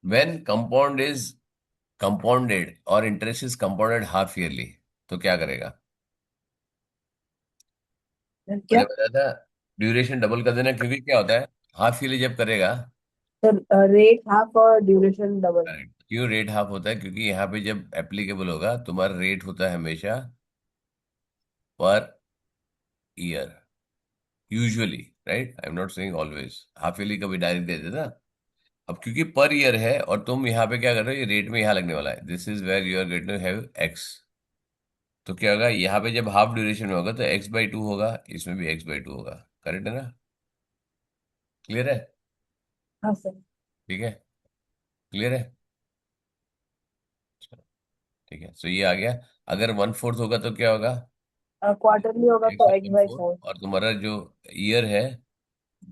When compound is compounded और interest is compounded half yearly, तो क्या करेगा? क्या? मैंने बताया था ड्यूरेशन डबल कर देना, क्योंकि क्या होता है हाफ ईयरली जब करेगा। तो रेट हाफ और ड्यूरेशन डबल। करेक्ट, क्यों रेट हाफ होता है? क्योंकि यहाँ पे जब एप्लीकेबल होगा तुम्हारा रेट होता है हमेशा per year, usually, right? I am not saying always, half yearly कभी डायरेक्ट दे देता। अब क्योंकि पर ईयर है और तुम यहाँ पे क्या कर रहे हो, ये रेट में यहाँ लगने वाला है, this is where you are going to have x. तो क्या होगा यहाँ पे, जब हाफ ड्यूरेशन में होगा तो x/2 होगा, इसमें भी x/2 होगा। करेक्ट है ना? क्लियर है? हाँ सर। ठीक है, क्लियर है। चलो, ठीक है, सो ये आ गया। अगर 1/4 होगा तो क्या होगा? क्वार्टरली होगा एक्स तो x upon by four. Four. और तुम्हारा जो ईयर है,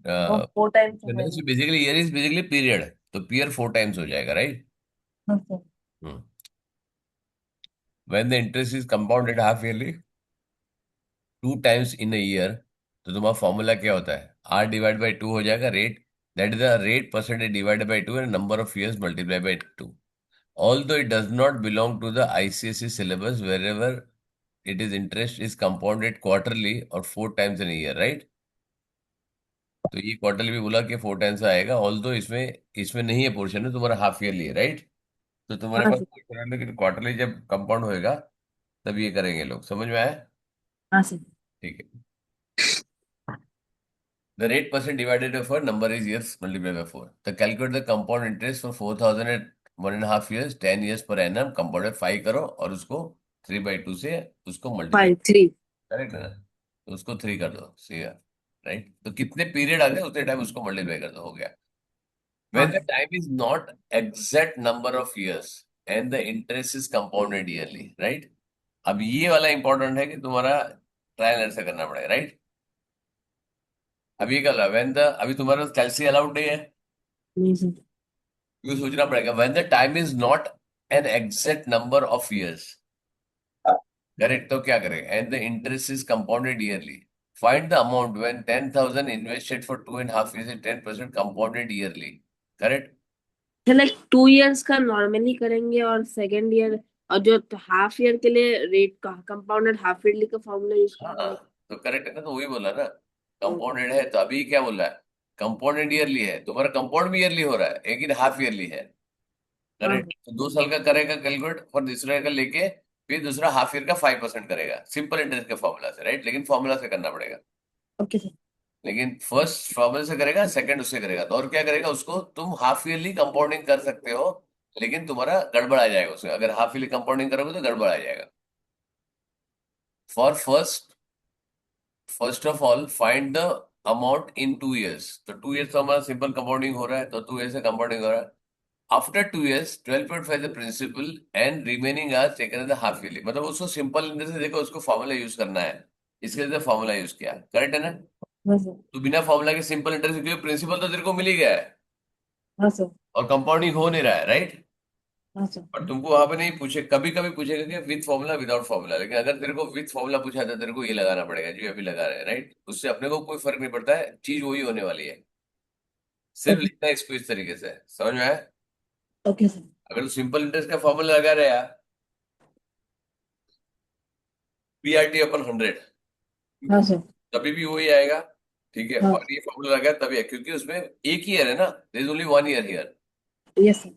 वो 4 टाइम्स होगा ये। Basically year is basically period, तो पीरियड 4 टाइम्स हो जाएगा, राइट? हाँ sir. When the interest is compounded half yearly 2 times in a year, तो तुम्हारा फॉर्मूला क्या होता है? R/2 हो जाएगा rate, that is the rate percentage divided by 2 and number of years multiply by 2। Although it does not belong to the ICSE syllabus, wherever it is interest is compounded quarterly or 4 times in a year, right? तो ये quarterly भी बोला कि 4 times आएगा, although इसमें इसमें नहीं है पोर्शन है तुम्हारा हाफ ईयरली है, राइट? तो तुम्हारे हाँ पास सर। पोर्शन है, लेकिन क्वार्टरली जब कंपाउंड होएगा तब ये करेंगे लोग। समझ में आया? हाँ सर। ठीक है। The rate percent divided by 4, number is years multiplied by 4. तो calculate the compound interest for 4,000 at 1.5 years, 10 years per annum, compounded 5 करो और उसको 3/2 से उसको मल्टीप्लाई। 5 3। करेक्ट है ना? तो उसको 3 कर दो, सी, राइट? तो कितने पीरियड आ गए उतने टाइम उसको मल्टीप्लाई कर दो, हो गया। हाँ When the sir. time is not exact number of years and the interest is compounded yearly, right? अब ये वाला इंपॉर्टेंट है कि तुम्हारा ट्रायल एंड से करना पड़ेगा, राइट? अभी कल व्हेन द, अभी तुम्हारा कैलसी अलाउड नहीं है, नहीं सर। क्यों सोचना पड़ेगा? When the time is not an exact number of years, correct? तो क्या करेगा? And the interest is compounded yearly, find the amount when 10,000 invested for 2.5 years and 10% compounded yearly. Correct? Like 2 years का normally करेंगे और second year और जो half year के लिए रेट का कंपाउंडेड हाफ ईयरली का फॉर्मूला यूज हाँ, करेंगे। तो करेक्ट है ना? तो वही बोला ना, ओके। कंपाउंडेड है तो अभी क्या बोला है? कंपाउंडेड ईयरली है, तुम्हारा कंपाउंड भी ईयरली हो रहा है लेकिन हाफ ईयरली है। हाँ करेक्ट, सर। तो 2 साल का करेगा कैलकुलेट और दूसरे का लेके फिर दूसरा हाफ ईयर का 5% करेगा, सिंपल इंटरेस्ट के फॉर्मूला से, राइट? लेकिन फॉर्मूला से करना पड़ेगा। Okay sir. लेकिन फर्स्ट फॉर्मूला से करेगा, सेकंड उससे करेगा, तो और क्या करेगा उसको तुम हाफ ईयरली कंपाउंडिंग कर सकते हो, लेकिन तुम्हारा गड़बड़ आ जाएगा उसमें। अगर हाफ ईयरली कंपाउंडिंग करोगे तो गड़बड़ आ जाएगा। For first of all find the amount in 2 years। तो 2 years तो हमारा सिंपल कंपाउंडिंग हो रहा है, तो 2 years से कंपाउंडिंग हो रहा है। After 2 years 12.5 the principal and remaining are taken as the half yearly, मतलब उसको सिंपल इंटरेस्ट से देखो, उसको फॉर्मूला यूज करना है, इसके लिए फॉर्मूला यूज किया। करेक्ट है ना? हाँ सर। तो बिना फॉर्मूला के सिंपल इंटरेस्ट, क्योंकि प्रिंसिपल तो तेरे को मिल ही गया है हाँ सर। और कंपाउंडिंग हो नहीं रहा है, राइट? हाँ सर। और तुमको वहां पे नहीं पूछे, कभी कभी पूछेगा कि विद फॉर्मूला विदाउट फॉर्मूला, लेकिन अगर तेरे को विद फॉर्मूला पूछा था, तेरे को ये लगाना पड़ेगा जो अभी लगा रहे हैं, राइट? उससे अपने को कोई फर्क नहीं पड़ता है, चीज वही होने वाली है, सिर्फ ओके। लिखना है इसको इस तरीके से। समझ में आया? Okay sir. अगर तू सिंपल इंटरेस्ट का फॉर्मूला लगा रहे यार, PRT/100, हाँ सर। तभी भी वही आएगा। ठीक है, हाँ। और ये फॉर्मूला लगा है तभी है क्योंकि उसमें एक ही ईयर है ना, there is only 1 year here. Yes sir.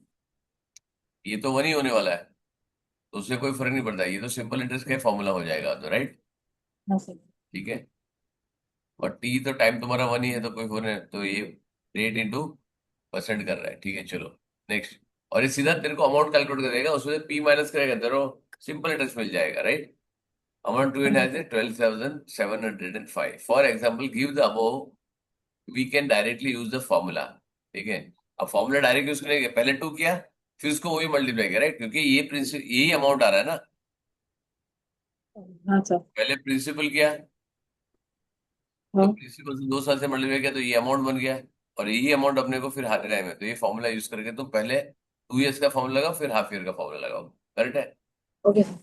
ये तो 1 ही होने वाला है, तो उससे कोई फर्क नहीं पड़ता, ये तो सिंपल इंटरेस्ट का फॉर्मूला हो जाएगा, तो राइट? हाँ सर। ठीक है। और टी तो टाइम तुम्हारा 1 ही है, तो कोई होने, तो ये रेट इंटू परसेंट कर रहा है। ठीक है, चलो नेक्स्ट। और ये सीधा तेरे को अमाउंट कैलकुलेट करेगा, उसमें से पी माइनस करेगा, तेरे को सिंपल इंटरेस्ट मिल जाएगा, राइट? अमाउंट टू एन हाँ has 12,705 for example, give the above, we can directly use the formula. ठीक है, अब फॉर्मूला डायरेक्ट यूज करेंगे, पहले 2 किया फिर उसको वही मल्टीप्लाई किया, राइट? क्योंकि ये प्रिंसिपल, यही अमाउंट आ रहा है ना। हाँ सर। पहले प्रिंसिपल किया, तो हाँ। प्रिंसिपल से 2 साल से मल्टीप्लाई किया, तो ये अमाउंट बन गया। और यही अमाउंट अपने को फिर हाफ टाइम है, तो ये फॉर्मूला यूज करके तुम पहले 2 years का फॉर्मूला लगाओ फिर हाफ ईयर का फॉर्मूला लगाओ। करेक्ट है? Okay sir.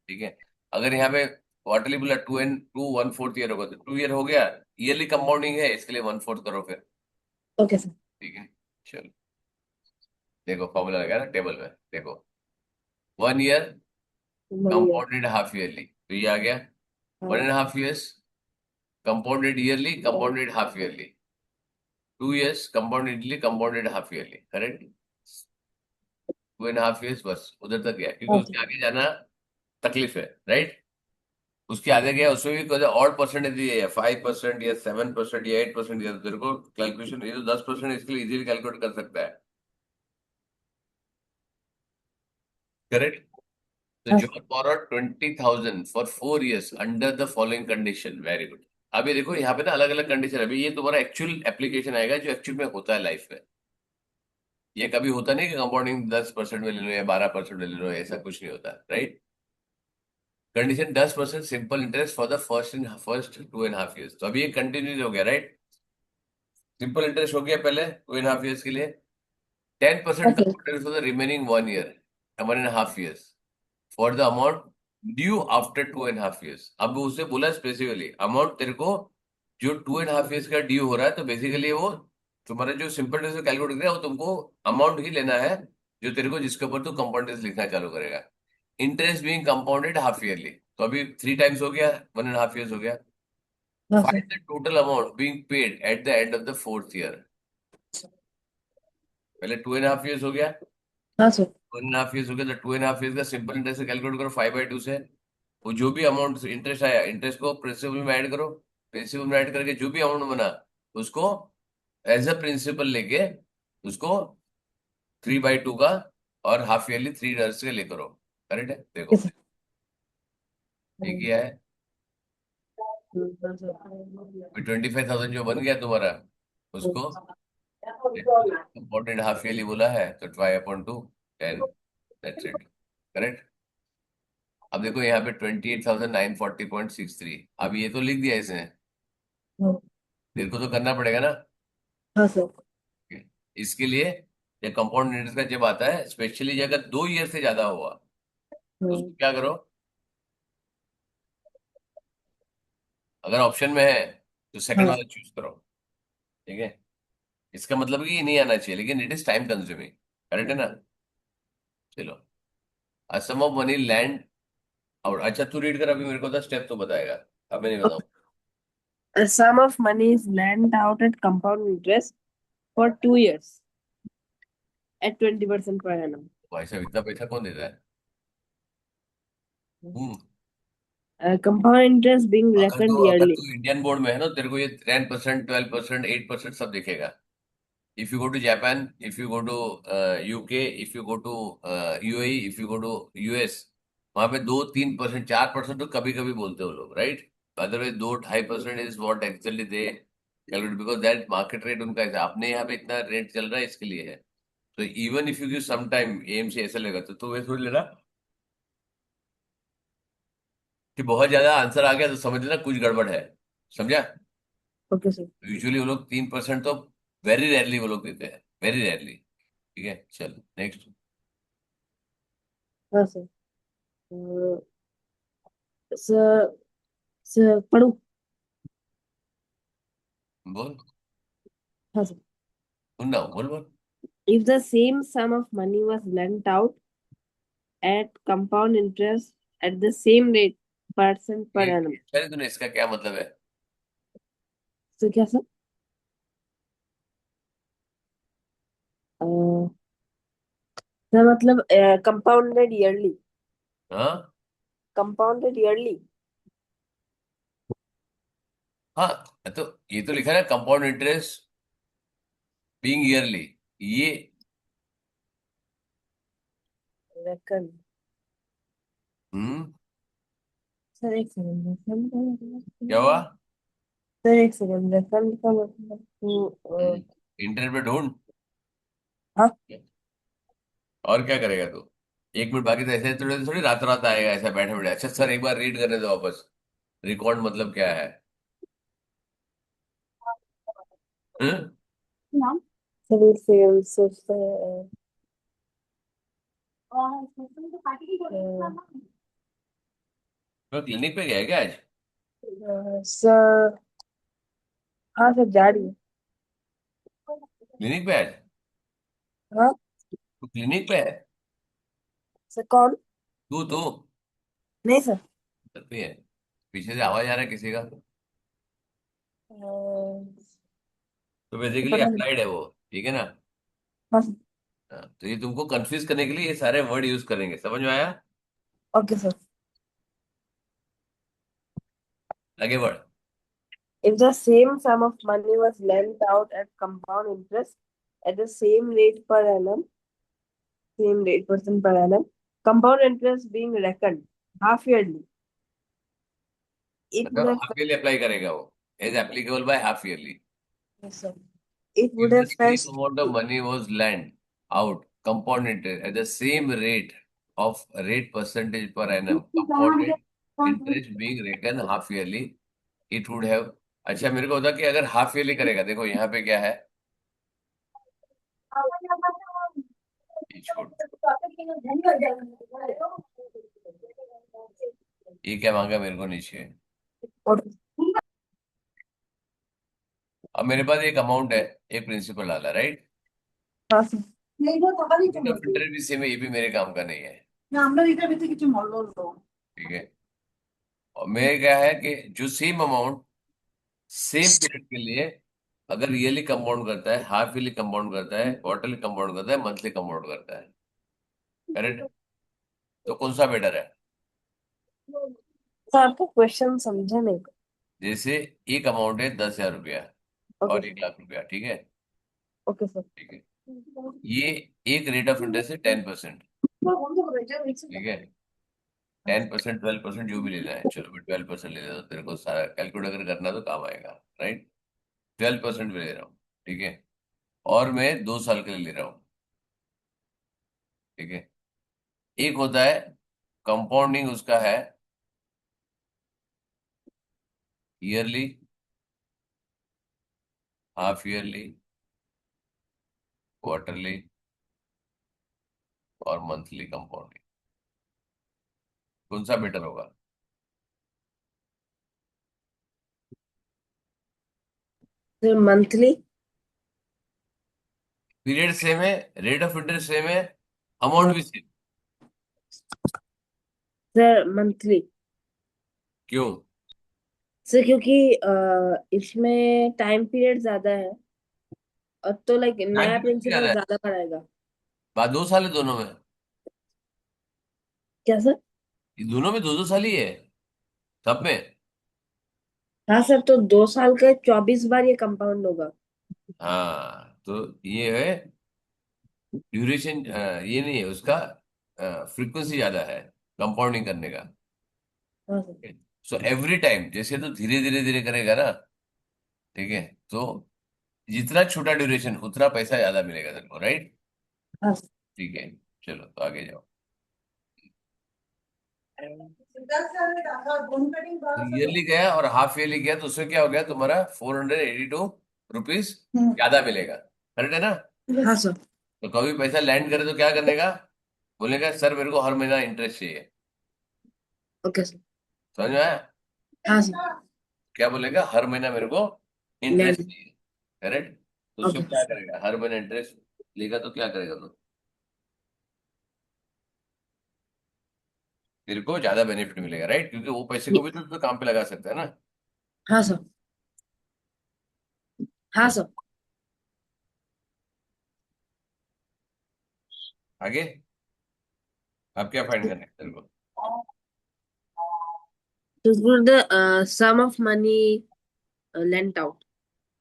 ठीक है। अगर यहाँ पे क्वार्टरली बोला 2 1/4 ईयर होगा, तो 2 year हो गया, ईयरली कंपाउंडिंग है इसके लिए 1/4 करो फिर। Okay sir. ठीक है, चलो देखो फॉर्मूला लगा ना टेबल में, देखो 1 ईयर बढ़िया। कंपाउंडेड हाफ ईयरली, तो ये आ गया। वन हाँ। And half years compounded yearly, compounded half yearly. 2 years compounded yearly, compounded half yearly, correct. 2.5 years बस उधर तक गया, क्योंकि हाँ उसके सर। आगे जाना तकलीफ है, राइट। उसके आगे गया, उसमें भी कोई और परसेंटेज दिए, 5% या 7% या 8% दिया, तो तेरे को कैलकुलेशन, ये तो 10% इसके लिए इजीली कैलकुलेट कर सकता है, करेक्ट। तो हाँ John borrowed 20,000 for 4 years under the following condition, very good. अभी देखो यहाँ पे ना अलग अलग कंडीशन है, अभी ये तुम्हारा एक्चुअल एप्लीकेशन आएगा जो एक्चुअल में होता है लाइफ में। ये कभी होता नहीं कि कंपाउंडिंग 10% में ले लो या 12% में ले लो, ऐसा कुछ नहीं होता, right. Condition 10% simple interest for the first 2.5 years, तो अभी ये कंटिन्यू हो गया, राइट। सिंपल इंटरेस्ट हो गया पहले 2.5 ईयर्स के लिए। 10% sir. Compound for the remaining 1 year, 1.5 years, for the amount due after 2.5 years. अब उसने बोला स्पेसिफिकली अमाउंट तेरे को जो 2.5 ईयर्स का ड्यू हो रहा है, तो बेसिकली वो तुम्हारा जो सिंपल इंटरेस्ट कैलकुलेट कर रहा है वो तुमको अमाउंट ही लेना है जो तेरे को, जिसके ऊपर तू कंपाउंड इंटरेस्ट लिखना चालू करेगा। Interest being compounded half yearly, तो अभी 3 टाइम्स हो गया, 1.5 ईयर्स हो गया। हाँ sir. Find the total amount being paid at the end of the 4th year. पहले 2.5 ईयर्स हो गया, हाँ सर। 1.5 ईयर्स हो गया, तो 2.5 ईयर्स का सिंपल इंटरेस्ट कैलकुलेट करो 5/2 से। वो जो भी अमाउंट इंटरेस्ट आया, इंटरेस्ट को प्रिंसिपल में ऐड करो, प्रिंसिपल में ऐड करके जो भी अमाउंट बना उसको एज अ प्रिंसिपल लेके उसको 3/2 का और हाफ ईयरली 3 ईयर्स के ले करो, करेक्ट है। ठीक देखो है ये किया है। सर। 25,000 जो बन गया तुम्हारा, उसको कंपाउंडेड हाफ ईयरली बोला है, तो try upon 2, 10, that's it, correct. अब देखो यहाँ पे 28,940.63, अब ये तो लिख दिया इसने, तेरे को तो करना पड़ेगा ना। हाँ सर। इसके लिए ये कंपाउंड इंटरेस्ट का जब आता है, स्पेशली अगर 2 ईयर से ज्यादा हुआ, तो उसको क्या करो, अगर ऑप्शन में है तो सेकंड हाँ। वाला चूज करो, ठीक है। इसका मतलब कि ये नहीं आना चाहिए, लेकिन it is time consuming, correct है ना। चलो, अ सम ऑफ मनी लैंड, और अच्छा तू रीड कर, अभी मेरे को तो स्टेप तो बताएगा, अब मैं नहीं बताऊँ। A sum of money is lent out at compound interest for 2 years at 20% per annum. भाई साहब इतना पैसा कौन देता है। हम्म। Compound interest being reckoned अगर yearly. तू इंडियन बोर्ड में है ना, तेरे को ये 10%, 12%, 8% सब दिखेगा। If you go to Japan, if you go to UK, if you go to UAE, if you go to US, वहां पे 2-3%, 4% तो कभी कभी बोलते हो लोग, right. Otherwise 2-2.5% is what actually they calculate, because that market rate उनका है। अपने यहाँ पे इतना रेट चल रहा है इसके लिए है। तो even if you give some time m से ऐसा लेगा, तो वे थोड़ी लेना कि बहुत ज्यादा आंसर आ गया तो समझ लेना कुछ गड़बड़ है, समझा। Okay, sir. यूजुअली वो लोग 3% तो वेरी रेयरली वो लोग देते हैं, वेरी रेयरली। ठीक है, चल नेक्स्ट। हाँ सर। सर सर पढ़ू। बोल, हाँ सर। सुन रहा हूँ, बोल बोल। If the same sum of money was lent out at compound interest at the same rate percent per एक annum. पहले तूने इसका क्या मतलब है। तो क्या सर? सर मतलब कंपाउंडेड ईयरली। हाँ कंपाउंडेड ईयरली। हाँ, तो ये तो लिखा है ना कंपाउंड इंटरेस्ट बीइंग ईयरली, ये। रेकन। हम्म। सर एक सेकंड। क्या हुआ। सर एक सेकंड, रेकन का मतलब इंटरनेट पे ढूंढ। हाँ। और क्या करेगा तू, 1 मिनट बाकी, तो ऐसे थोड़ी थोड़ी रात रात आएगा ऐसा बैठे बैठे। अच्छा सर एक बार रीड करने दो वापस, रिकॉर्ड मतलब क्या है। हम्म? नाम। सर एक सेकंड सोचते हैं। तो क्लिनिक पे गया है क्या आज। सर हाँ सर जा रही है। क्लिनिक पे आज। हाँ। तो क्लिनिक पे है? सर कौन? तू नहीं सर। घर पे है? पीछे से आवाज आ रहा है किसी का। तो बेसिकली पता नहीं। अप्लाइड है वो, ठीक है ना? हाँ सर। हाँ, तो ये तुमको कंफ्यूज करने के लिए ये सारे वर्ड यूज करेंगे, समझ में आया? Okay sir. आगे बढ़। If the same sum of money was lent out at compound interest at the same rate percent per annum, compound interest being reckoned half yearly, it would मतलब have half yearly apply करेगा वो, is applicable by half yearly. yes, sir. It would If the have same fetched amount of money was lent out compounded at the same rate of rate percentage per annum, compounded interest being reckoned half yearly, it would have। अच्छा मेरे को बता कि अगर half yearly करेगा, देखो यहाँ पे क्या है, ये छोड़, ये क्या मांगा मेरे को नीचे। और अब मेरे पास एक अमाउंट है, एक प्रिंसिपल डाला, राइट? हाँ सर। रेट ऑफ इंटरेस्ट भी सेम है, ये भी मेरे काम का नहीं है, না আমরা এটা ভিতরে কিছু বলবো। ठीक है? और मेरे क्या है कि जो सेम अमाउंट सेम पीरियड के लिए अगर ईयरली कंपाउंड करता है, हाफ ईयरली कंपाउंड करता है, क्वार्टरली कंपाउंड करता है, मंथली कंपाउंड करता है, करेक्ट? तो कौन सा बेटर है? सर आपका क्वेश्चन समझा नहीं। जैसे एक अमाउंट है 10,000 रुपया ओके और सर। 1 लाख रुपया, ठीक है? Okay sir. ठीक है, ये एक रेट ऑफ इंटरेस्ट है 10%, ठीक है? 10%, 12% जो भी लेना है, चलो मैं 12% ले लेता हूँ, तेरे को सारा कैलकुलेट अगर करना तो काम आएगा, राइट? 12% में ले रहा हूँ, ठीक है? और मैं 2 साल के लिए ले रहा हूँ, ठीक है? एक होता है कंपाउंडिंग, उसका है ईयरली, हाफ ईयरली, क्वार्टरली और मंथली कंपाउंडिंग। कौन सा बेटर होगा? Sir monthly. पीरियड सेम है, रेट ऑफ इंटरेस्ट सेम है, अमाउंट भी सेम। Sir monthly. क्यों? सर क्योंकि इसमें टाइम पीरियड ज्यादा है और तो लाइक टाइम नया पीरियड प्रिंसिपल ज्यादा है, ज्यादा पढ़ाएगा। बाद 2 साल है दोनों में। क्या सर? ये दोनों में 2-2 साल ही है, सब में। हाँ सर, तो 2 साल का 24 बार ये कंपाउंड होगा। हाँ तो ये है ड्यूरेशन, ये नहीं है उसका, फ्रीक्वेंसी ज्यादा है कंपाउंडिंग करने का। हाँ सर। सो एवरी टाइम जैसे तो धीरे धीरे धीरे करेगा ना, ठीक है? तो जितना छोटा ड्यूरेशन उतना पैसा ज्यादा मिलेगा तेरे को, राइट? हाँ सर। ठीक है, चलो तो आगे जाओ। तो ईयरली गया और हाफ ईयरली गया, तो उसमें क्या हो गया तुम्हारा, 482 रुपीज ज्यादा मिलेगा, करेक्ट है ना? हाँ सर। तो कभी पैसा लैंड करे तो क्या करने का, बोलेगा सर मेरे को हर महीना इंटरेस्ट चाहिए, ओके सर। समझ में आया? हाँ सर। क्या बोलेगा, हर महीना मेरे को इंटरेस्ट लैंड। चाहिए, करेक्ट? तो ओके उसको क्या सर। करेगा, हर महीना इंटरेस्ट लेगा तो क्या करेगा तो तेरे को ज्यादा बेनिफिट मिलेगा, राइट? क्योंकि वो पैसे को भी तो काम पे लगा सकता है ना। हाँ सर। हाँ सर। आगे अब क्या फाइंड करना है तेरे को? To include the sum of money lent out.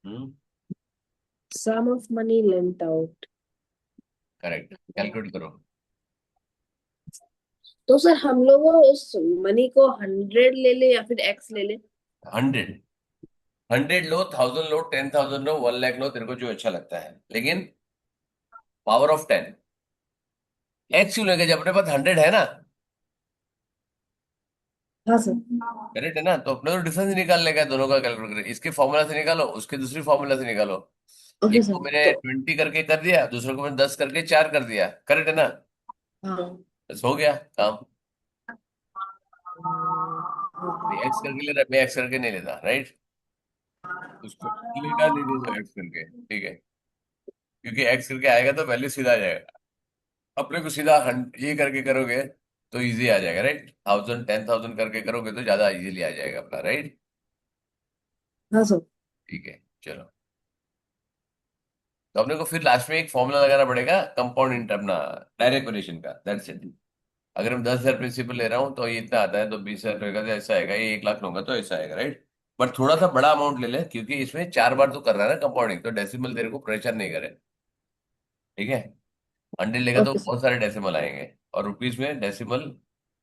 Hmm, Sum of money lent out. Correct, calculate करो। तो सर हम लोग उस मनी को 100 ले ले या फिर एक्स ले ले? 100, 100 लो, 1000 लो, 10,000 लो, 1 लाख लो, तेरे को जो अच्छा लगता है, लेकिन पावर ऑफ 10। एक्स क्यों लेके, जब अपने पास 100 है ना, हाँ सर। करेक्ट है ना? तो अपने को डिफरेंस निकालने का है दोनों का, कैलकुलेट करें, इसके फॉर्मूला से निकालो, उसके दूसरी फॉर्मूला से निकालो। ओके एक को सर मैंने तो 20 करके कर दिया, दूसरे को मैंने 10 करके 4 कर दिया, करेक्ट है ना? हाँ। बस हो गया काम। एक्स करके ले रहा, मैं एक्स करके नहीं लेता, राइट? उसको लेगा, ले ले दो एक्स करके, ठीक है? क्योंकि एक्स करके आएगा तो वैल्यू सीधा आ जाएगा, अपने को सीधा ये करके करोगे तो इजी आ जाएगा, राइट। 1000 10,000 करके करोगे तो ज्यादा इजीली आ जाएगा अपना, राइट। हाँ सर। ठीक है, चलो। तो अपने को फिर लास्ट में एक फॉर्मूला लगाना पड़ेगा कंपाउंड इंटर अपना डायरेक्ट वेरिएशन का, दैट्स इट। अगर हम 10,000 प्रिंसिपल ले रहा हूँ तो ये इतना आता है, तो 20,000 रहेगा तो ऐसा आएगा, ये 1 लाख लूंगा तो ऐसा आएगा, राइट। बट थोड़ा सा बड़ा अमाउंट ले ले, क्योंकि इसमें 4 बार तो कर रहा है ना कंपाउंडिंग, तो डेसिमल तेरे को प्रेशर नहीं करे। ठीक है। 100 लेगा तो ओके सर। बहुत सारे डेसिमल आएंगे, और रुपीज में डेसिमल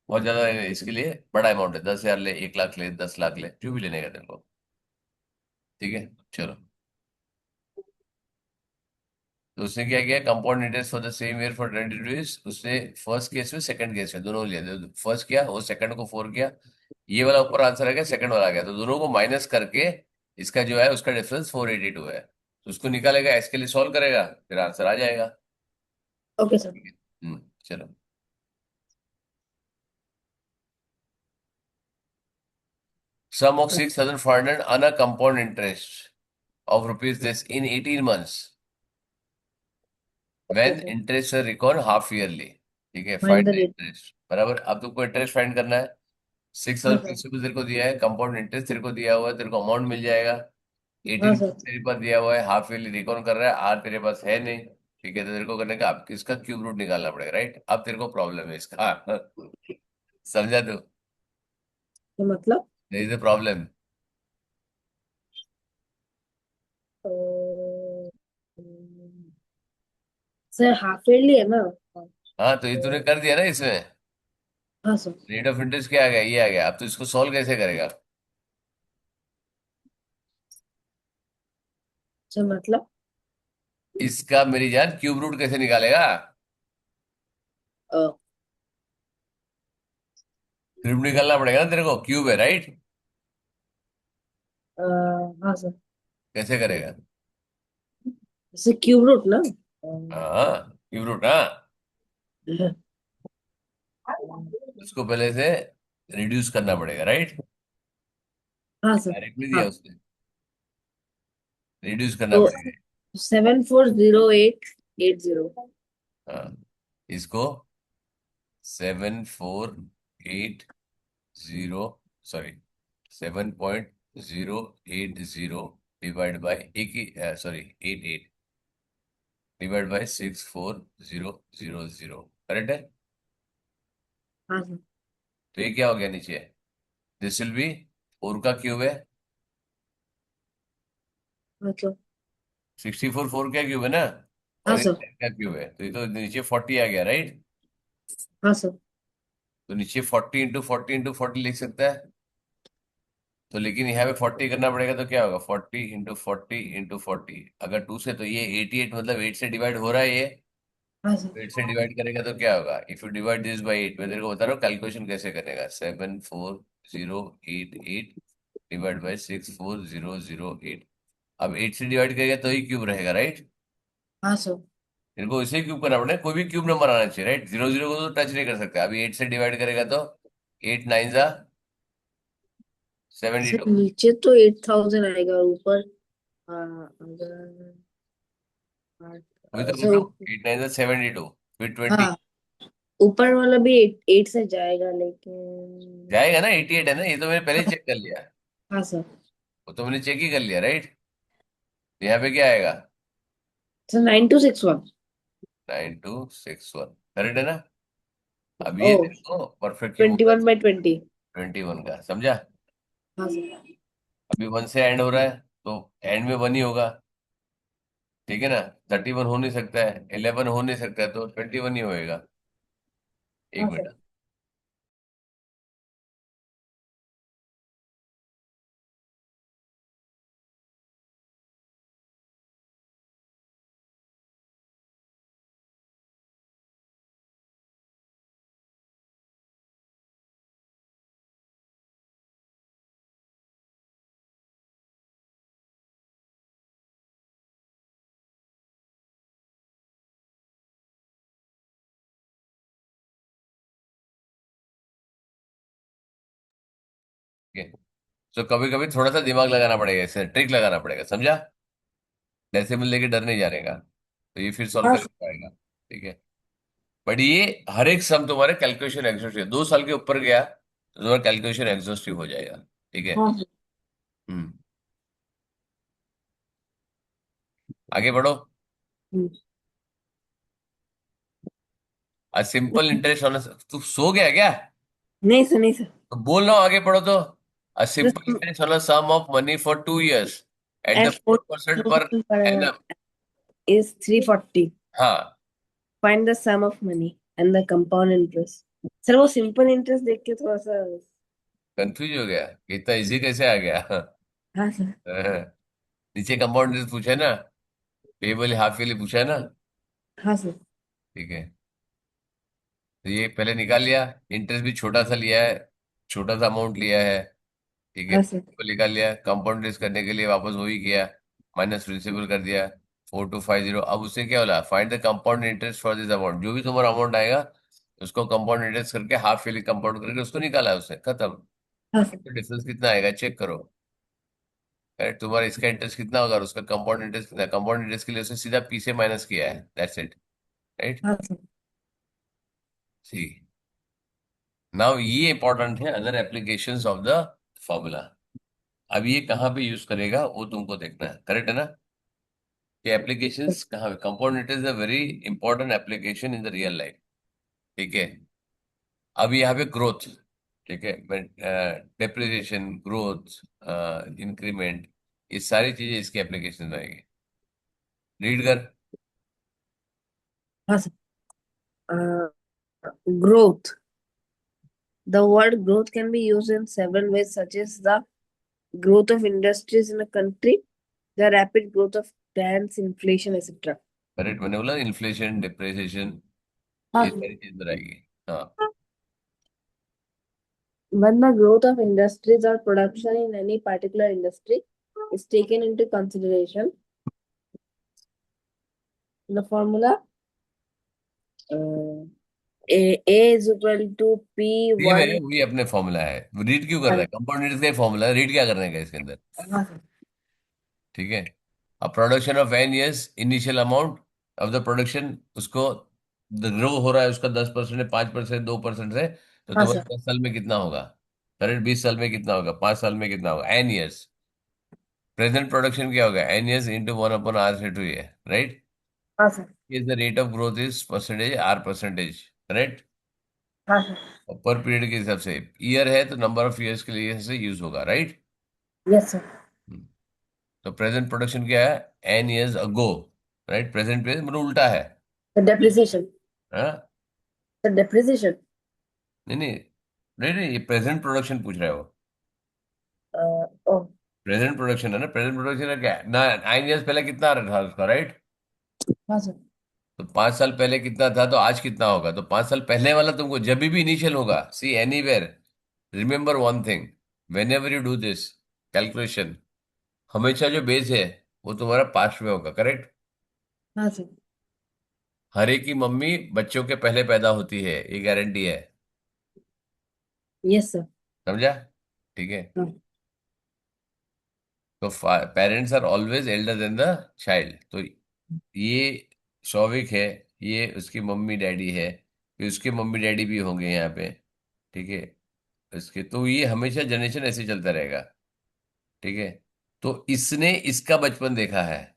बहुत ज्यादा है, इसके लिए बड़ा अमाउंट है। 10,000 ले, 1 लाख ले, 10 लाख ले, जो भी लेने का तेरे को। ठीक है, चलो। तो उसने क्या किया, compound interest for the same year for 22 उसने फर्स्ट केस में सेकंड केस में दोनों लिया। फर्स्ट किया वो सेकंड को 4 किया, ये वाला ऊपर आंसर आ गया, सेकंड वाला आ गया, तो दोनों को माइनस करके इसका जो है उसका डिफरेंस 482 है, तो उसको निकालेगा, इसके लिए सॉल्व करेगा, फिर आंसर आ जाएगा। Okay sir. ठीक है। चलो। Sum of 6,400 on a compound interest of rupees this in 18 months okay when sir. interest are reckoned half yearly। ठीक है, find find the the rate. Interest. बराबर, अब तुमको इंटरेस्ट फाइंड करना है। सिक्स हाँ थाउजेंड सर। प्रिंसिपल तेरे को दिया है, कंपाउंड इंटरेस्ट तेरे को दिया हुआ है, तेरे को अमाउंट मिल जाएगा। हाँ 18 सर। तेरे पास दिया हुआ है, हाफ ईयरली रिकॉर्ड कर रहा है, आर तेरे पास है नहीं। ठीक है, तो तेरे को करने का अब इसका क्यूब रूट निकालना पड़ेगा, राइट। अब तेरे को प्रॉब्लम है इसका। समझा तू? तो मतलब there is a problem. Sir half yearly है ना। हाँ। हाँ, तो ये तूने तो कर दिया ना इसमें। हाँ सर। रेट ऑफ इंटरेस्ट क्या आ गया, ये आ गया, अब तो इसको सॉल्व कैसे करेगा। सर मतलब इसका मेरी जान क्यूब रूट कैसे निकालेगा। अ, क्यूब निकालना पड़ेगा ना तेरे को, क्यूब है, राइट। अ, हाँ सर। कैसे करेगा। सर क्यूब रूट ना। हाँ, क्यूब रूट, हाँ। उसको पहले से रिड्यूस करना पड़ेगा, राइट। हाँ सर। डायरेक्ट नहीं हाँ। दिया उसने, रिड्यूस करना तो पड़ेगा। 740880। हाँ, इसको 7,480, सॉरी 7.080 डिवाइड बाई एक ही, सॉरी 88 डिवाइड बाई 64,000, करेक्ट है। हाँ सर। तो ये क्या हो गया नीचे, दिस विल बी 4 का क्यूब है, हाँ सर। 64 4 का क्यूब है ना, हाँ और ये सर। 10 का क्यूब है, तो ये तो नीचे 40 आ गया, राइट। हाँ सर। तो नीचे 40 इंटू 40 लिख सकता है, तो लेकिन यहाँ पे 40 करना पड़ेगा, तो क्या होगा, 40 इंटू 40 इंटू 40, अगर 2 से, तो ये 88 मतलब 8 से डिवाइड हो रहा है ये। हाँ सर। 8 से डिवाइड करेगा तो क्या होगा, if you divide this by 8, मैं तेरे को बता रहा हूँ कैलकुलेशन कैसे करेगा। 7,4,088 डिवाइड बाई 64,008। अब 8 से डिवाइड करेगा तो ही क्यूब रहेगा, राइट। हाँ सर। तेरे को इसे क्यूब करना पड़ेगा, कोई भी क्यूब नंबर आना चाहिए, राइट। 0 0 को तो टच नहीं कर सकता। अभी 8 से डिवाइड करेगा तो 8 9 जा सर 72। नीचे तो 8000 आएगा और ऊपर अगर वही तो बोल सर रहा हूँ, 8 9 जा 72, फिर 20। हाँ ऊपर वाला भी 8 से जाएगा लेकिन। जाएगा ना, 88 है ना, ये तो मैंने पहले ही चेक कर लिया। हाँ सर। वो तो मैंने चेक ही कर लिया, राइट। यहाँ पे क्या आएगा, सर 9261। 9261, करेक्ट है ना। अब ओ ये तेरे को परफेक्टली वो 21/20। 21 का समझा। हाँ सर। अभी 1 से एंड हो रहा है, तो एंड में 1 ही होगा। ठीक है ना। 31 हो नहीं सकता है, 11 हो नहीं सकता है, तो 21 ही होएगा। एक हाँ सर। मिनट। ठीक है, तो कभी कभी थोड़ा सा दिमाग लगाना पड़ेगा, इसे ट्रिक लगाना पड़ेगा, समझा। डेसिमल लेके डर नहीं जाने का, तो ये फिर सॉल्व हाँ कर सर। पाएगा। ठीक है। बट ये हर एक सम तुम्हारे कैलकुलेशन एग्जॉस्टिव, 2 साल के ऊपर गया तो तुम्हारा कैलकुलेशन एग्जॉस्टिव हो जाएगा। ठीक है। हाँ सर। हम्म। आगे बढ़ो। हम्म। सिंपल इंटरेस्ट होना, तू सो गया क्या? नहीं सर, नहीं सर। तो बोल रहा हूँ, आगे पढ़ो तो। सिंपल The इंटरेस्ट होना sum of money for 2 years at the at 4% पर 4% per annum एनम। is 340. हाँ। Find the sum of money and the compound interest. Sir वो सिंपल इंटरेस्ट देख के थोड़ा सा। कंफ्यूज हो गया, इतना इजी कैसे आ गया? हाँ सर। नीचे कंपाउंड इंटरेस्ट पूछा है ना, पेबल हाफ के लिए पूछा है ना। हाँ सर। ठीक है। तो ये पहले निकाल लिया। इंटरेस्ट भी छोटा सा लिया है, छोटा सा अमाउंट लिया है। ठीक है, हाँ सर। तो निकाल लिया। कंपाउंड इंटरेस्ट करने के लिए वापस वही किया, माइनस प्रिंसिपल कर दिया। 4250। अब उससे क्या बोला, find the compound interest for this amount. जो भी तुम्हारा अमाउंट आएगा उसको कंपाउंड इंटरेस्ट करके हाफ ईयरली कंपाउंड करके उसको निकाला है उसने, खत्म। हाँ अब सर। तो डिफरेंस कितना आएगा चेक करो। करेक्ट, तुम्हारा इसका इंटरेस्ट कितना होगा और उसका कंपाउंड इंटरेस्ट कितना है। कंपाउंड इंटरेस्ट के लिए उसने सीधा पी से माइनस किया है, दैट्स इट। राइट। हाँ सर। सी, नाउ ये इंपॉर्टेंट है other applications of the formula. अब ये कहाँ पे यूज करेगा वो तुमको देखना है, करेक्ट है ना। ये एप्लीकेशंस कहाँ पे, compound interest is a very important application in the real life. ठीक है। अब यहाँ पे ग्रोथ, ठीक है, डेप्रिसिएशन, ग्रोथ, इंक्रीमेंट, ये सारी चीजें इसकी एप्लीकेशन रहेगी। रीड कर। हाँ sir. Growth. The word growth can be used in several ways, such as the growth of industries in a country, the rapid growth of brands, inflation, etc. Correct, मैंने बोला inflation, depreciation, हाँ ये sir. सारी चीज रहेगी। हाँ। When the growth of industries or production in any particular industry is taken into consideration, the formula uh, A is equal to same है, P1. वही अपने फॉर्मूला है। रीड क्यों कर रहा है, कंपाउंड इंटरेस्ट का फॉर्मूला है, रीड क्या करने का इसके अंदर। हाँ सर। ठीक है। अब production of n years, initial amount of the production, उसको ग्रो हो रहा है उसका 10% है, 5%, 2% से, तो हाँ सर। तुम्हारे 10 साल में कितना होगा। करेक्ट, 20 साल में कितना होगा, 5 साल में कितना होगा, एन ईयर्स। प्रेजेंट प्रोडक्शन क्या होगा, एन ईयर्स इंटू 1/r से 2 ईयर, राइट। हाँ सर। Is the rate of growth is percentage, r percentage, correct. हाँ सर। और पर पीरियड के हिसाब से, ईयर है तो नंबर ऑफ ईयर्स के लिए से यूज होगा, राइट। Yes sir. तो प्रेजेंट प्रोडक्शन क्या है, n years ago, right. Present पे मतलब उल्टा है। The depreciation. हाँ। The depreciation. नहीं नहीं नहीं नहीं, ये प्रेजेंट प्रोडक्शन पूछ रहा है वो। Oh, प्रेजेंट प्रोडक्शन है ना, प्रेजेंट प्रोडक्शन है क्या ना, 9 ईयर्स पहले कितना था उसका, राइट। हाँ सर। तो 5 साल पहले कितना था तो आज कितना होगा, तो 5 साल पहले वाला तुमको जब भी इनिशियल होगा, see anywhere, remember one thing, whenever you do this calculation, हमेशा जो बेस है वो तुम्हारा पास्ट में होगा, करेक्ट। हाँ सर। हर एक की मम्मी बच्चों के पहले पैदा होती है, ये गारंटी है। Yes sir. समझा। ठीक है। हाँ। तो parents are always elder than the child. तो ये शौविक है, ये उसकी मम्मी डैडी है, ये उसके मम्मी डैडी भी होंगे यहाँ पे। ठीक है। इसके तो ये हमेशा जनरेशन ऐसे चलता रहेगा। ठीक है। तो इसने इसका बचपन देखा है,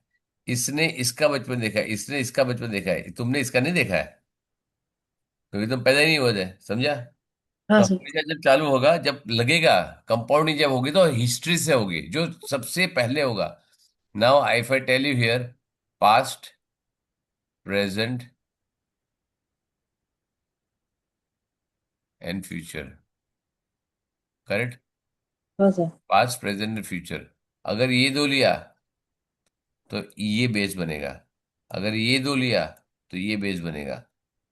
इसने इसका बचपन देखा है, इसने इसका बचपन देखा है, तुमने इसका नहीं देखा है क्योंकि तुम पैदा ही नहीं हुए थे, समझा। हाँ तो सर। हमेशा जब चालू होगा, जब लगेगा, कंपाउंडिंग जब होगी तो हिस्ट्री से होगी, जो सबसे पहले होगा। Now I if I tell you here, past, present and future, correct. हाँ sir. Past, present and future, अगर ये दो लिया तो ये बेस बनेगा, अगर ये दो लिया तो ये बेस बनेगा,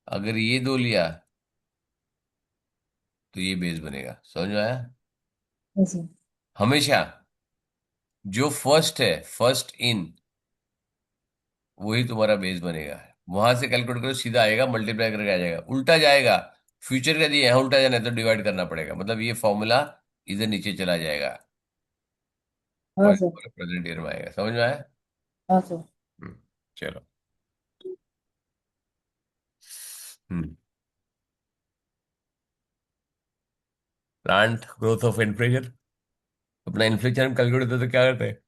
अगर ये दो लिया तो ये बेस बनेगा, समझ में आया। हाँ सर। हमेशा जो फर्स्ट है, फर्स्ट इन, वही तुम्हारा बेस बनेगा। वहां से कैलकुलेट करो, सीधा आएगा, मल्टीप्लाई करके आ जाएगा, उल्टा जाएगा। फ्यूचर का दिए यहाँ उल्टा जाना है तो डिवाइड करना पड़ेगा, मतलब ये फॉर्मूला इधर नीचे चला जाएगा हाँ और सर। प्रेजेंट ईयर में आएगा, समझ में आया। हाँ सर। हम्म, चलो। हम्म। Plant growth of inflation. अपना इन्फ्लेशन कैलकुलेट होता तो क्या करते हैं?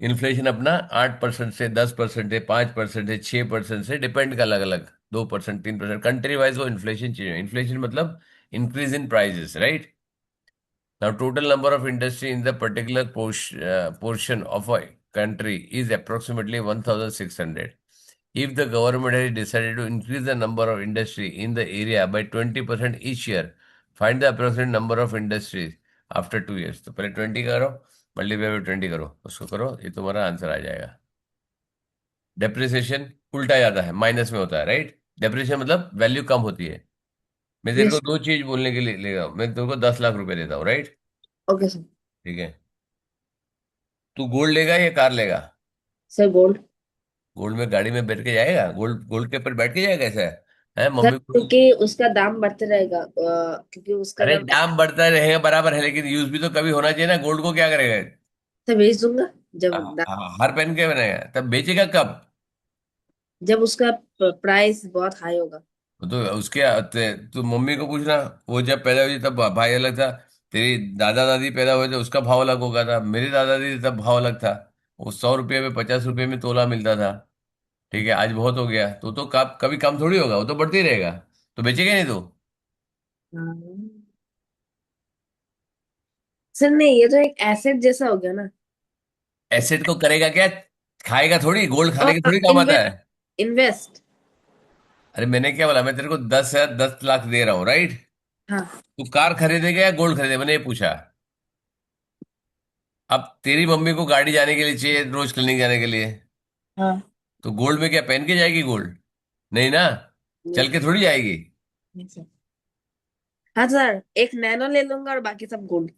इन्फ्लेशन अपना 8% से 10% से 5% से 6% से डिपेंड का अलग अलग 2% 3% कंट्री वाइज वो इन्फ्लेशन चेंज है। इन्फ्लेशन मतलब increase in prices, right? Now, total number of industry in the particular portion of a country is approximately 1,600. If the government has decided to increase the number of industry in the area by 20% each year, find the approximate number of industries after 2 years. तो पहले 20 करो, multiply by 20 करो, उसको करो, ये तुम्हारा answer आ जाएगा। Depreciation उल्टा जाता है, माइनस में होता है, राइट? डेप्रिसिएशन मतलब वैल्यू कम होती है। मैं तेरे को यस। दो चीज बोलने के लिए लेगा, मैं तेरे को 10 लाख रुपए देता हूँ, राइट? Okay sir. ठीक है। तू गोल्ड लेगा या कार लेगा? Sir gold. गोल्ड में गाड़ी में बैठ के जाएगा? गोल्ड गोल्ड के ऊपर बैठ के जाएगा ऐसा है सर मम्मी को? क्योंकि उसका दाम बढ़ते रहेगा, क्योंकि उसका अरे जब दाम बढ़ता रहेगा बराबर है, लेकिन यूज भी तो कभी होना चाहिए ना। गोल्ड को क्या करेगा? से बेच दूंगा जब हर पहन के बनाएगा तब बेचेगा कब? जब उसका प्राइस बहुत हाई होगा। तो उसके तू मम्मी को पूछना, वो जब पैदा हुई तब भाई अलग था। तेरी दादा दादी पैदा हुए थे उसका भाव अलग होगा था, मेरी दादा दादी तब भाव अलग था। वो 100 रुपये में 50 रुपये में तोला मिलता था। ठीक है, आज बहुत हो गया तो कभी कम थोड़ी होगा, वो तो बढ़ती रहेगा। तो बेचेगा नहीं तो? हाँ। सर नहीं, ये तो एक एसेट जैसा हो गया ना। एसेट को करेगा क्या? खाएगा थोड़ी, गोल्ड खाने के थोड़ी काम आता इन्वेस्ट। है। इन्वेस्ट। अरे मैंने क्या बोला? मैं तेरे को 10 लाख दे रहा हूँ, राइट? हाँ। तू कार खरीदेगा या गोल्ड खरीदेगा, मैंने ये पूछा। अब तेरी मम्मी को गाड़ी जाने के लिए चाहिए, रोज क्लिनिक जाने के लिए। हाँ। तो गोल्ड में क्या पहन के जाएगी गोल्ड? नहीं ना। नहीं चल के थोड़ी जाएगी। नहीं सर। हाँ सर, एक नैनो ले लूंगा और बाकी सब गोल्ड।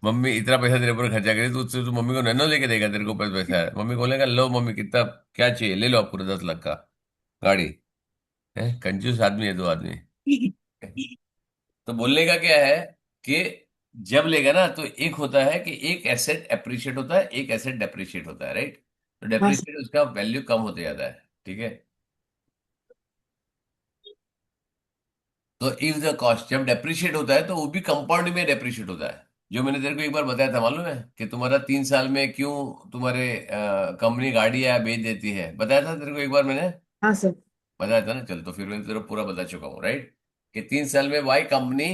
मम्मी इतना पैसा तेरे ऊपर खर्चा करी, तो उससे तू मम्मी को नैनो लेके देगा? तेरे को पास पैसा है, मम्मी को बोलेगा लो मम्मी कितना क्या चाहिए ले लो, आप पूरा 10 लाख का गाड़ी। है कंजूस आदमी है दो आदमी। तो बोलने का क्या है कि जब लेगा ना तो एक होता है कि एक एसेट अप्रिशिएट होता है, एक एसेट डेप्रिशिएट होता है, राइट? तो हाँ सर। डेप्रिशिएट उसका वैल्यू कम होते जाता है। ठीक है। तो इफ द कॉस्ट जब डेप्रिशिएट होता है तो वो भी कंपाउंड में डेप्रिशिएट होता है। जो मैंने तेरे को एक बार बताया था मालूम है कि तुम्हारा 3 साल में क्यों तुम्हारे कंपनी गाड़ी या बेच देती है, बताया था तेरे को एक बार मैंने। हाँ सर। बताया था ना? चल तो फिर मैं तेरे को पूरा बता चुका हूँ, राइट? कि 3 साल में वाई कंपनी,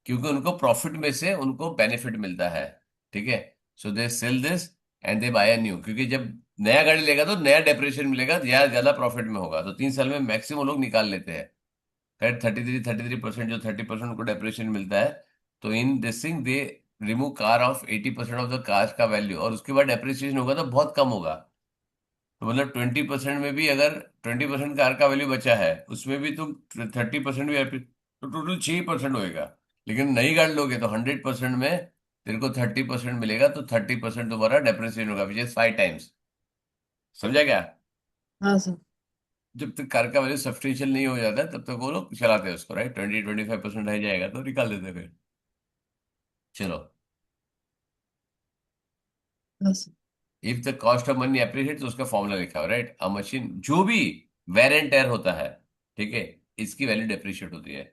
क्योंकि उनको प्रॉफिट में से उनको बेनिफिट मिलता है। ठीक है। So they sell this and they buy a new, क्योंकि जब नया गाड़ी लेगा तो नया डेप्रिसिएशन मिलेगा, ज्यादा ज्यादा प्रॉफिट में होगा, तो 3 साल में मैक्सिमम लोग निकाल लेते हैं। करेक्ट, 33% जो 30% उनको डेप्रिसिएशन मिलता है। तो in this thing they remove car of 80% of the car का वैल्यू, और उसके बाद डेप्रिसिएशन होगा तो बहुत कम होगा। तो मतलब 20% में भी अगर 20% कार का वैल्यू बचा है, उसमें भी तुम 30% भी तो टोटल 6% होएगा। लेकिन नई गाड़ी लोगे तो 100% में तेरे को 30% मिलेगा, तो 30% तुम्हारा डेप्रिसिएशन होगा, विच इज 5 टाइम्स। समझा क्या? हाँ सर। जब तक कार का वैल्यू सब्सटेंशियल नहीं हो जाता तब तक वो लोग चलाते हैं उसको, राइट? 20-25% रह जाएगा तो निकाल देते हैं फिर। चलो। हाँ sir. If the cost of money appreciate, तो उसका फॉर्मूला लिखा है, राइट? अ मशीन जो भी वेर एंड टेयर होता है, ठीक है, इसकी वैल्यू डेप्रिशिएट होती है।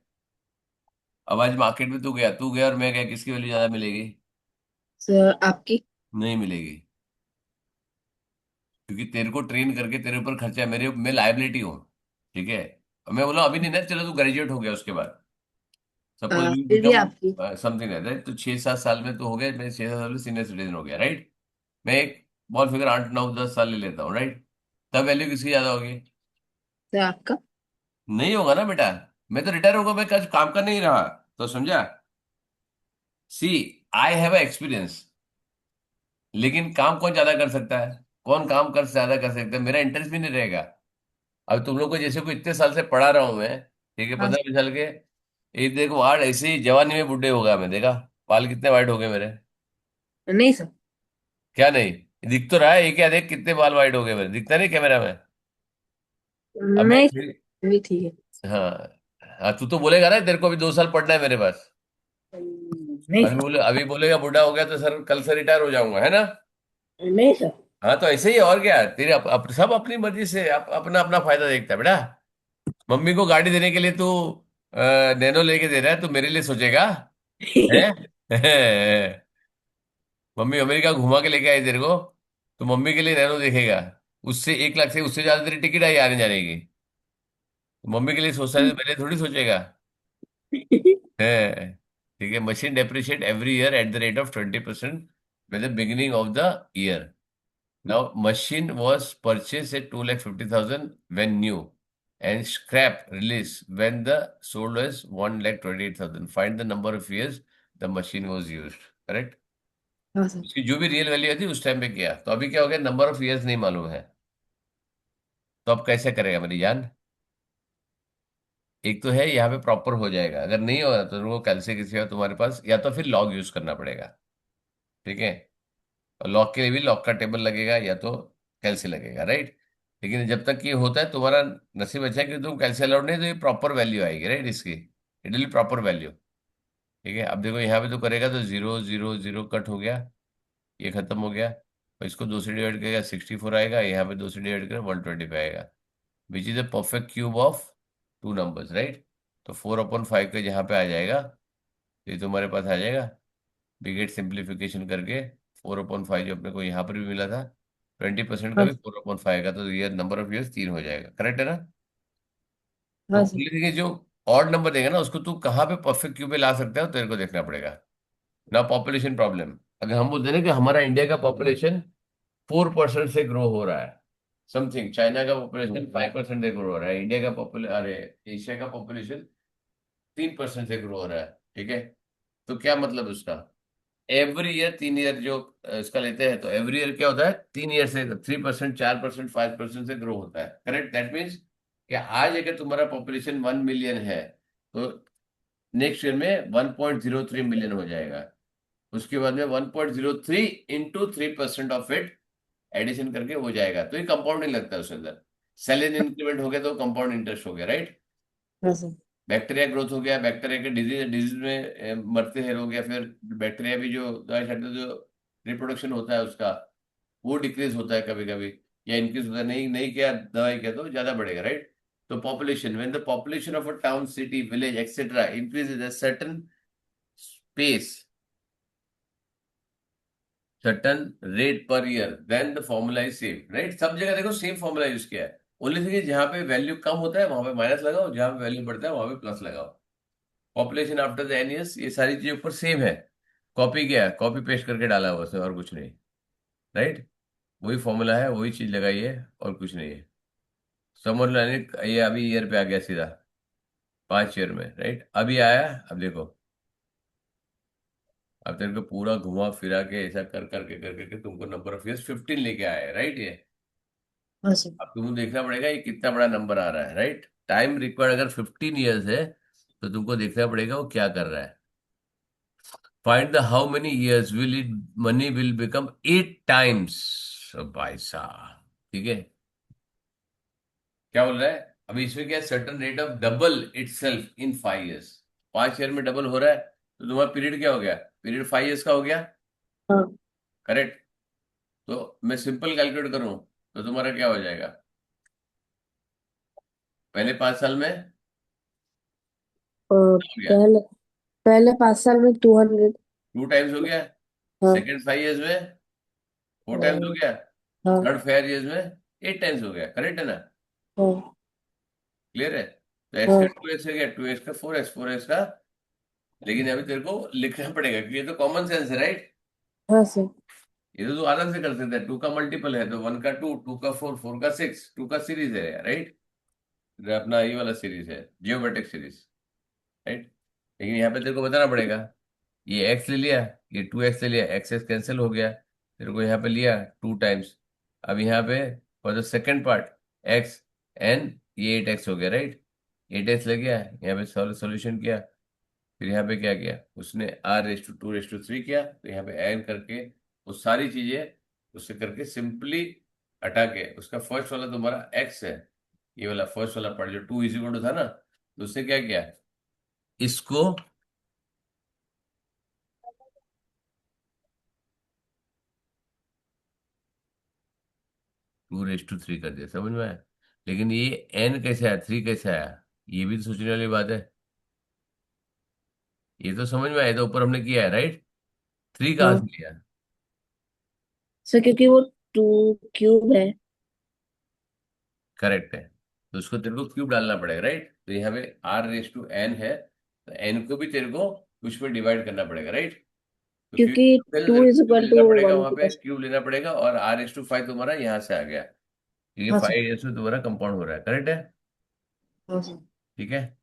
अब आज मार्केट में तू गया और मैं गया, किसकी वैल्यू ज्यादा मिलेगी? सर आपकी। नहीं मिलेगी। क्योंकि तेरे को ट्रेन करके तेरे ऊपर खर्चा है, मेरे मैं लाइबिलिटी हूँ। ठीक है। और मैं बोला अभी नहीं ना, चलो तू ग्रेजुएट हो गया उसके बाद, सपोज यू फिर भी बिकम आपकी। समथिंग है, राइट? तो 6-7 साल में तो हो गया, मैं 6-7 साल में सीनियर सिटीजन हो गया, राइट? मैं एक बॉल फिगर 8-9-10 साल ले लेता हूँ, राइट? तब वैल्यू किसकी ज्यादा होगी? सर आपका। नहीं होगा ना बेटा। मैं तो रिटायर होगा, मैं कल काम कर नहीं रहा। तो समझा? सी, आई हैव एक्सपीरियंस। लेकिन काम कौन ज्यादा कर सकता है? कौन काम कर ज्यादा कर सकता है? मेरा इंटरेस्ट भी नहीं रहेगा। अब तुम लोग को जैसे को इतने साल से पढ़ा रहा हूं मैं, ठीक है, हाँ 15-20 साल के। एक देखो वार्ड ऐसे ही जवानी में बुढ़े हो गया मैं, देखा बाल कितने वाइट हो गए मेरे। सर। नहीं सर। क्या नहीं? दिख तो रहा है, ये क्या देख कितने बाल वाइट हो गए मेरे, दिखता नहीं कैमरा में? अब मैं नहीं सर, भी ठीक है। हाँ। हाँ, तू तो बोलेगा ना तेरे को अभी 2 साल पढ़ना है मेरे पास। नहीं अभी सर। बोलेगा बुढ़ा हो गया तो सर कल से रिटायर हो जाऊंगा, है ना? नहीं सर। हाँ तो ऐसे ही है, और क्या, तेरे सब अपनी मर्जी से अपना अपना फायदा देखता है बेटा। मम्मी को गाड़ी देने के लिए तू नैनो लेके दे रहा है, तू मेरे लिए सोचेगा? है? मम्मी अमेरिका घुमा के लेके आई तेरे को, तो मम्मी के लिए नैनो देखेगा। उससे 1 लाख से उससे ज्यादा तेरी टिकट आई आने जाने की, तो मम्मी के लिए सोचता है तो मेरे लिए थोड़ी सोचेगा। है? ठीक है, machine depreciate every year at the rate of 20% with the beginning of the year. Now, machine was purchased at 2,50,000 when new, and scrap release when the sold was 1,28,000. Find the number of years the machine was used. Correct? हाँ sir. उसकी जो भी real value थी उस time पे किया, तो अभी क्या हो गया, नंबर ऑफ इयर्स नहीं मालूम है। तो अब कैसे करेगा मेरी जान? एक तो है यहाँ पे प्रॉपर हो जाएगा, अगर नहीं होगा तो तुमको कल से किसी और तुम्हारे पास या तो फिर लॉग यूज करना पड़ेगा। ठीक है? और लॉक के लिए भी लॉक का टेबल लगेगा या तो कैलसी लगेगा, राइट? लेकिन जब तक ये होता है तुम्हारा नसीब अच्छा है कि तुम कैलसी अलाउड नहीं, तो ये प्रॉपर वैल्यू आएगी, राइट, इसकी इट विल प्रॉपर वैल्यू। ठीक है, अब देखो यहाँ पे तो करेगा तो 0 0 0 कट हो गया, ये खत्म हो गया। और इसको 2 से डिवाइड करेगा 64 आएगा, यहाँ पे 2 से डिवाइड करेगा 125 आएगा, which is the perfect cube of two numbers, right? तो 4/5 का यहाँ पे आ जाएगा, तो ये तुम्हारे पास आ जाएगा। बिगेट सिंप्लीफिकेशन करके 4/5 जो अपने को यहाँ पर भी मिला था, 20% का हाँ भी 4/5 का, तो ईयर नंबर ऑफ ईयर्स 3 हो जाएगा, करेक्ट है ना? तो हाँ सर। ओनली थिंग है, जो ऑड नंबर देगा ना उसको तू कहाँ पे परफेक्ट क्यू पे ला सकता है, तेरे को देखना पड़ेगा ना। पॉपुलेशन प्रॉब्लम, अगर हम बोलते हैं ना कि हमारा इंडिया का पॉपुलेशन 4% से ग्रो हो रहा है समथिंग, चाइना का पॉपुलेशन 5% से ग्रो हो रहा है, इंडिया का पॉपुलेशन, अरे एशिया का पॉपुलेशन 3% से ग्रो हो रहा है, ठीक है? तो क्या मतलब उसका? एवरी ईयर 3 ईयर जो इसका लेते हैं, तो एवरी ईयर क्या होता है, 3 ईयर से 3%, 4%, 5% से ग्रो होता है, करेक्ट? दैट मीन्स कि आज अगर तुम्हारा पॉपुलेशन 1 मिलियन है, तो नेक्स्ट ईयर में 1.03 मिलियन हो जाएगा। उसके बाद में 1.03 इंटू 3% ऑफ इट एडिशन करके हो जाएगा, तो ये कंपाउंडिंग लगता है उसके अंदर। सेलेन इंक्रीमेंट हो गया तो कंपाउंड इंटरेस्ट हो गया, राइट? हाँ सर। बैक्टीरिया ग्रोथ हो गया, बैक्टीरिया के डिजीज डिजीज में मरते हैं लोग, या फिर बैक्टीरिया भी जो दवाई छाटते हैं, जो रिप्रोडक्शन होता है उसका, वो डिक्रीज होता है कभी कभी, या इंक्रीज होता है, नहीं नहीं किया दवाई किया तो ज्यादा बढ़ेगा, राइट? तो population, when the population of a town, city, village etcetera increases at certain pace, certain rate per year, then the formula is same, right? सब जगह देखो सेम फॉर्मूला यूज किया है। ओनली थिंग जहां पे वैल्यू कम होता है वहां पे माइनस लगाओ, जहां पे वैल्यू बढ़ता है वहां पे प्लस लगाओ। Population after the n years, ये सारी चीजें ऊपर सेम है। कॉपी क्या है, कॉपी पेस्ट करके डाला हुआ उसमें, और कुछ नहीं, राइट? वही फॉर्मूला है, वही चीज लगाई है, और कुछ नहीं है। समझ लो यानी ये अभी ईयर पे आ गया सीधा, 5 ईयर में, राइट? अभी आया, अब देखो, अब तेरे को पूरा घुमा फिरा के ऐसा कर करके कर करके तुमको नंबर ऑफ ईयर्स 15 लेके आया है, राइट? ये हाँ सर। अब तुमको देखना पड़ेगा ये कितना बड़ा नंबर आ रहा है, राइट? टाइम रिक्वायर्ड अगर 15 ईयर्स है, तो तुमको देखना पड़ेगा वो क्या कर रहा है। Find the how many years will it money will become 8 times. भाई साहब, ठीक है, क्या बोल रहा है? अभी इसमें क्या है, certain rate of double it self in 5 years. 5 year में डबल हो रहा है, तो तुम्हारा पीरियड क्या हो गया, पीरियड 5 ईयर्स का हो गया, हाँ। करेक्ट? तो मैं सिंपल कैलकुलेट करूं तो तुम्हारा क्या हो जाएगा, पहले 5 साल में और हो गया, पहले पहले 5 साल में 200। 2 टाइम्स हो गया। हाँ। सेकेंड 5 ईयर्स में 4 टाइम्स हो और गया। हाँ। थर्ड 5 ईयर्स में 8 टाइम्स हो गया, करेक्ट है ना? हाँ। क्लियर है? तो एक्स का हाँ। 2x हो गया, 2x का 4x, 4x का, लेकिन अभी तेरे को लिखना पड़ेगा क्योंकि ये तो कॉमन सेंस है, राइट? हाँ सर। ये तो तू आराम से कर सकता है, 2 का मल्टीपल है तो 1 का 2, 2 का 4, 4 का 6, 2 का सीरीज है, राइट? अपना ये वाला सीरीज है, जियोमेट्रिक सीरीज, राइट? लेकिन यहाँ पे तेरे को बताना पड़ेगा, ये एक्स ले लिया, ये 2x ले लिया, एक्स एक्स कैंसिल हो गया, तेरे को यहाँ पे लिया 2 टाइम्स। अब यहाँ पे for the second part x, n, ये 8x हो गया, राइट? 8x लग गया, यहाँ पे सॉल्यूशन किया, फिर यहाँ पे क्या किया उसने, r⁻²⁻³ किया, तो यहाँ पे एन करके वो सारी चीजें उससे करके सिंपली हटा के, उसका फर्स्ट वाला तुम्हारा एक्स है, ये वाला फर्स्ट वाला पार्ट जो 2 था ना, तो उसने क्या किया, इसको 2 रेस टू 3 कर दिया, समझ में आया? लेकिन ये एन कैसे आया, 3 कैसे आया, ये भी तो सोचने वाली बात है। ये तो समझ में आया, ये तो ऊपर हमने किया है, राइट? 3 कहाँ से हाँ लिया? सर, क्योंकि वो टू क्यूब है। करेक्ट है। तो उसको तेरे को क्यूब डालना पड़ेगा, राइट? तो यहाँ पे R⁴ है, तो एन को भी तेरे को कुछ में डिवाइड करना पड़ेगा, राइट? तो क्यूब क्योंकि तेरे टू को इज क्यूब इक्वल लेना टू पड़ेगा, वन वहां के पे पास। क्यूब लेना पड़ेगा, और R⁵ तुम्हारा यहाँ से आ गया, क्योंकि हाँ सर। 5 तुम्हारा कंपाउंड हो रहा है, करेक्ट है? हाँ सर। ठीक है,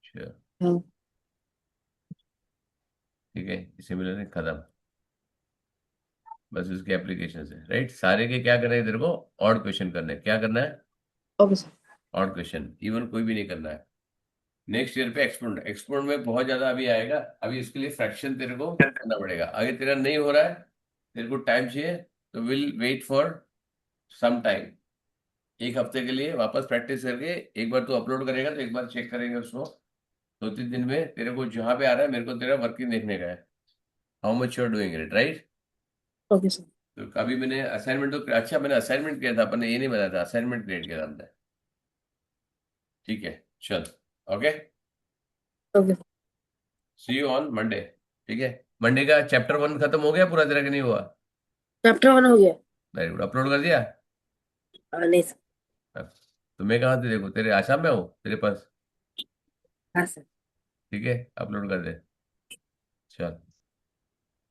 श्योर। हाँ। ठीक है, सिमिलर खत्म। बस उसके एप्लीकेशन है, राइट? सारे के क्या करना है तेरे को? ऑड क्वेश्चन करना है। क्या करना है? Okay sir. Odd question, even कोई भी नहीं करना है। नेक्स्ट ईयर पे एक्सपोनेंट, एक्सपोनेंट में बहुत ज्यादा अभी आएगा। अभी इसके लिए फ्रैक्शन तेरे को करना पड़ेगा। अगर तेरा नहीं हो रहा है, तेरे को टाइम चाहिए, तो will wait for some time. एक हफ्ते के लिए वापस प्रैक्टिस करके एक बार तू अपलोड करेगा, तो एक बार चेक करेंगे उसको। 2-3 दिन में तेरे को जहां पे आ रहा है, मेरे को तेरा वर्किंग देखने का है, how much you are doing it, right? Okay sir. तो अभी मैंने असाइनमेंट तो, अच्छा मैंने असाइनमेंट किया था, अपन ने ये नहीं बताया था, असाइनमेंट क्रिएट किया था हमने। ठीक है, चल। Okay, okay. See you on Monday. ठीक है, मंडे का चैप्टर 1 खत्म हो गया पूरा तेरा, कि नहीं हुआ? चैप्टर वन हो गया। वेरी गुड, अपलोड कर दिया? नहीं सर। तो मैं कहाँ थे, देखो तेरे आसाम में हूँ तेरे पास। हाँ सर। ठीक है, अपलोड कर दे। चल।